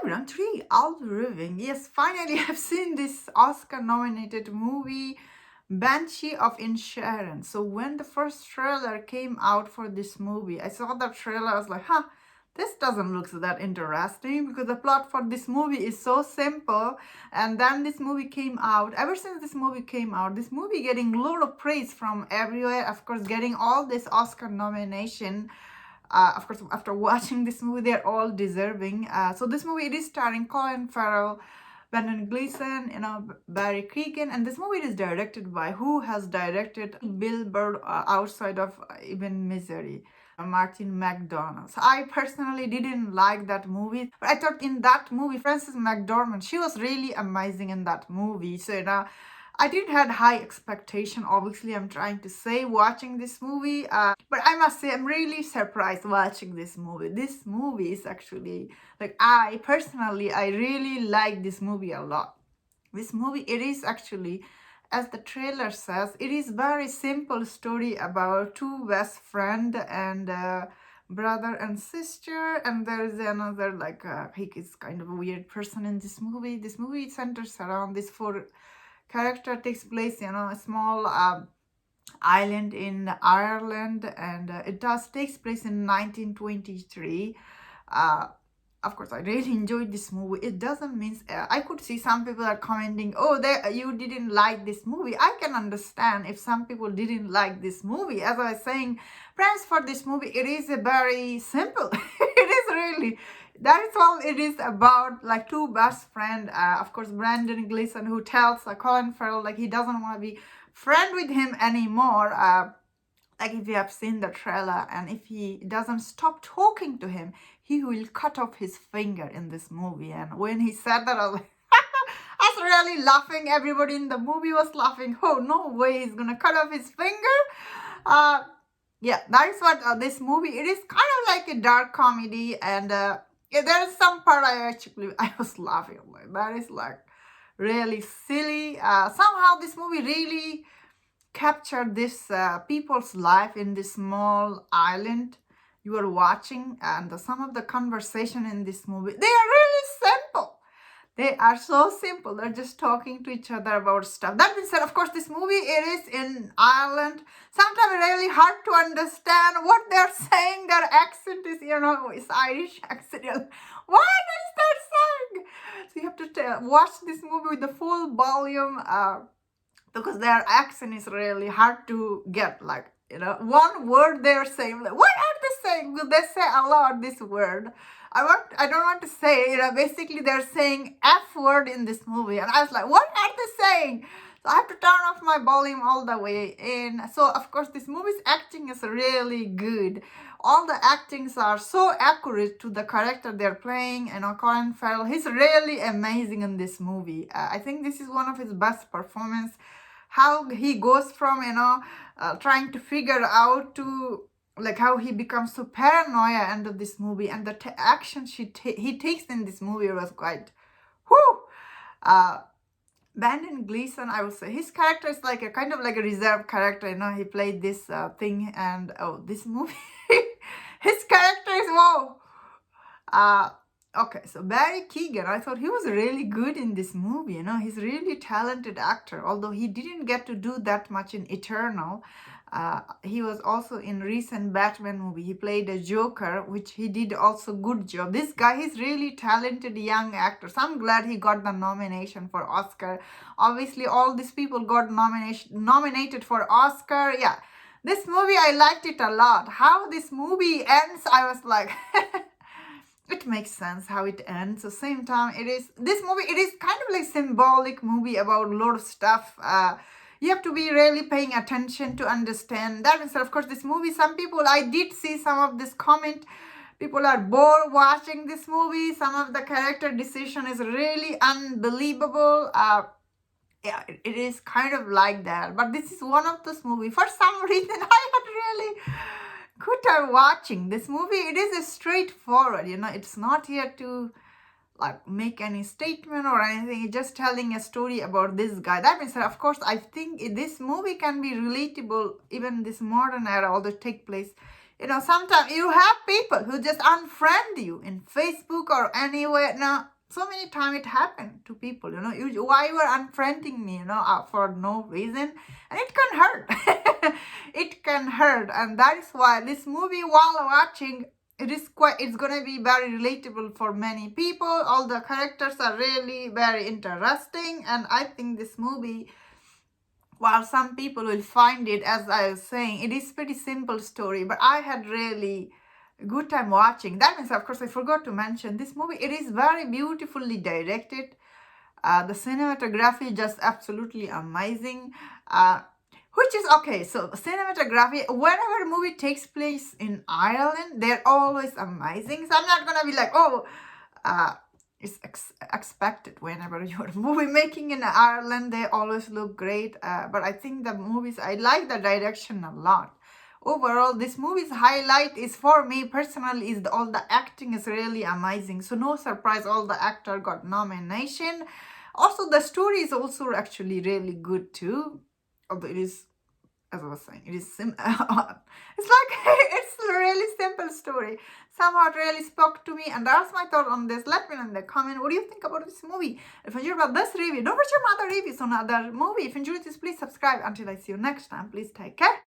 everyone, today I'll be reviewing. Yes, finally I've seen this Oscar-nominated movie, Banshee of Inisherin. So when the first trailer came out for this movie, I saw the trailer, I was like, this doesn't look that interesting because the plot for this movie is so simple. And then this movie came out. Ever since this movie came out, this movie getting a lot of praise from everywhere. Of course, getting all this Oscar nomination. Of course, after watching this movie, they're all deserving. So this movie, it is starring Colin Farrell, Gleeson, Barry Keoghan, and this movie is directed by who has directed Bill Bird outside of even Misery. Martin McDonagh. So I personally didn't like that movie, but I thought in that movie, Frances McDormand, she was really amazing in that movie. So I didn't had high expectation. Obviously, I'm trying to say watching this movie, but I must say I'm really surprised watching this movie. This movie is actually like I really like this movie a lot. This movie, it is actually, as the trailer says, it is very simple story about two best friend and brother and sister, and there is another he is kind of a weird person in this movie. This movie centers around this four character takes place, a small island in Ireland, and it takes place in 1923. Of course, I really enjoyed this movie. It doesn't mean I could see some people are commenting, "Oh, you didn't like this movie." I can understand if some people didn't like this movie. As I was saying, friends, for this movie, it is a very simple. It is really. That is all it is about, like two best friend. Of course, Brandon Gleeson, who tells Colin Farrell like he doesn't want to be friend with him anymore. Like if you have seen the trailer, and if he doesn't stop talking to him, he will cut off his finger in this movie. And when he said that, I was like, I was really laughing. Everybody in the movie was laughing. Oh, no way he's gonna cut off his finger. Yeah, that is what this movie. It is kind of like a dark comedy, and yeah, there is some part I was laughing. Like that is like really silly. Somehow this movie really captured this people's life in this small island you are watching, and some of the conversation in this movie, they are really simple. They are so simple. They're just talking to each other about stuff. That being said, of course, this movie, it is in Ireland. Sometimes it's really hard to understand what they're saying. Their accent is, it's Irish accent. What is that saying? So you have to watch this movie with the full volume because their accent is really hard to get. Like, one word they're saying. Like, what are they saying? Because they say a lot this word. I don't want to say, basically they're saying F word in this movie. And I was like, what are they saying? So I have to turn off my volume all the way in. So, of course, this movie's acting is really good. All the actings are so accurate to the character they're playing. Colin Farrell, he's really amazing in this movie. I think this is one of his best performance. How he goes from, trying to figure out to like how he becomes so paranoia end of this movie, and the action he takes in this movie was quite whoo. Brandon Gleeson, I would say his character is like a kind of like a reserved character. He played this thing, and this movie, his character is wow. Okay, so Barry Keoghan, I thought he was really good in this movie. He's really talented actor, although he didn't get to do that much in Eternal. He was also in recent Batman movie. He played a Joker, which he did also good job. This guy, he's really talented young actor. So I'm glad he got the nomination for Oscar. Obviously, all these people got nominated for Oscar. Yeah, this movie, I liked it a lot. How this movie ends, I was like... It makes sense how it ends. At the same time, this movie, it is kind of like symbolic movie about a lot of stuff. You have to be really paying attention to understand that. Instead, of course, this movie, some people, I did see some of this comment. People are bored watching this movie. Some of the character decision is really unbelievable. Yeah, it is kind of like that. But this is one of those movies. For some reason, I had really good time watching this movie. It is a straightforward, it's not here to like make any statement or anything. It's just telling a story about this guy. That means, of course, I think this movie can be relatable even this modern era, although take place Sometimes you have people who just unfriend you in Facebook or anywhere. Now, so many times it happened to people, why you are unfriending me, for no reason. And it can hurt. It can hurt. And that is why this movie, while watching, it's gonna be very relatable for many people. All the characters are really very interesting. And I think this movie, while some people will find it, as I was saying, it is pretty simple story, but I had really good time watching. That means, of course, I forgot to mention this movie. It is very beautifully directed. The cinematography is just absolutely amazing. Which is okay. So cinematography, whenever a movie takes place in Ireland, they're always amazing. So I'm not gonna be like, oh, it's expected whenever you're movie making in Ireland, they always look great. But I think the movies, I like the direction a lot. Overall, this movie's highlight is, for me personally, is all the acting is really amazing. So no surprise, all the actor got nomination. Also, the story is also actually really good too. Although it is, as I was saying, it is it's like it's a really simple story. Somehow it really spoke to me, and that's my thought on this. Let me know in the comment, what do you think about this movie? If you enjoyed about this review, don't forget my other reviews on other movie. If you enjoyed this, please subscribe. Until I see you next time, please take care.